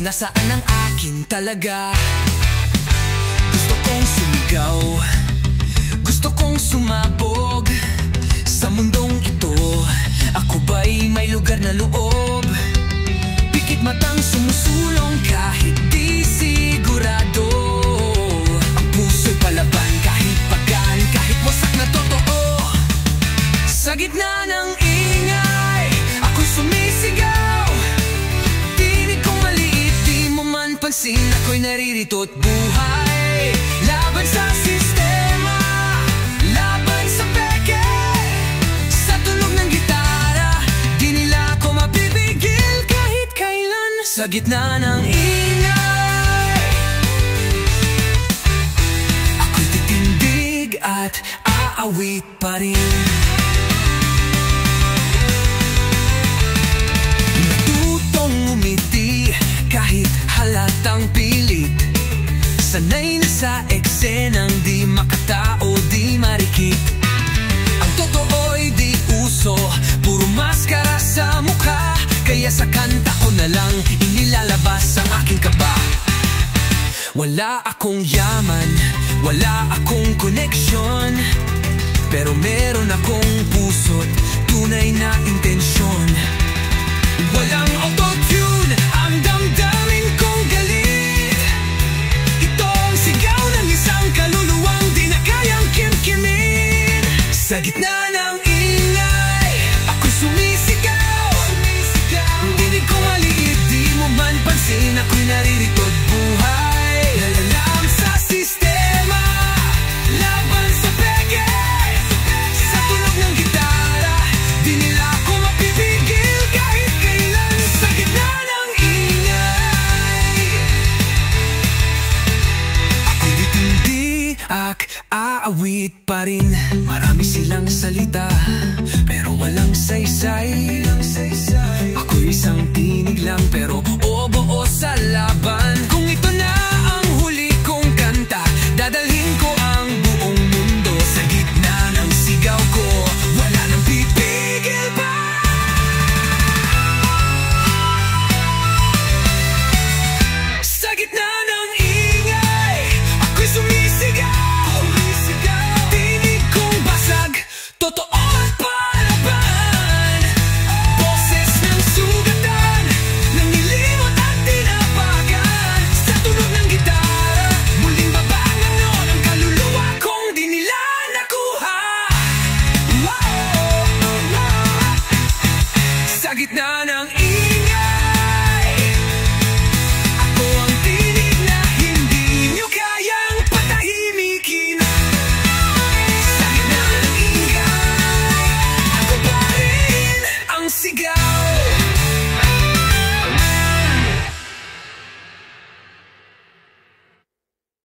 Nasaan ang akin talaga? Gusto kong sumigaw, gusto kong sumabog sa mundong ito. Ako ba'y may lugar na loob? Pikit matang sumusulong kahit di sigurado. Ang puso'y palaban kahit pagan, kahit wasak na totoo. Sa gitna ng ingay, ako'y sumisigaw. Tinig kong maliit, di mo man pansin, ako'y naririto't buhay. Laban sa sistema, laban sa peke. Sa tunog ng gitara, di nila ako mapipigil kahit kailan. Sa gitna ng ingay, ako'y titindig at aawit pa rin. Kahit halatang pilit, sanay na sa eksenang di makatao, di marikit. Ang totoo'y di uso, puro maskara sa mukha. Kaya sa kanta ko na lang inilalabas ang aking kaba. Wala akong yaman, wala akong koneksyon, pero meron akong puso't tunay na intensyon. Walang autotune ang damdamin kong galit. Ito ang sigaw ng isang kaluluwang di na kayang kimkimin. Sa gitna ng ingay, ako'y sumisigaw. Dinig ko maliit, di mo man pansin, ako'y naririto't buhay. Lalalang sa sistema, laban sa peke. Sa tunog ng gitara, di nila ako mapipigil kahit kailan. Sa gitna ng ingay, ako'y ditindi at aawit pa rin. Marami silang salita, pero walang saysay. Ako'y isang tinig lang, pero buo sa laban. Kung ito na ang huli kong kanta, dadalhin ko ang buong mundo. Sa gitna ng sigaw ko, wala nang pipigil pa. Sa gitna ng ingay, ako'y sumisigaw. Tinig kong basag, totoo at palaban. Boses ng sugatan, nangilimot at tinapagan. Sa tunog ng gitara, muling babangon ang kaluluwa kong di nila nakuha. Sa gitna ng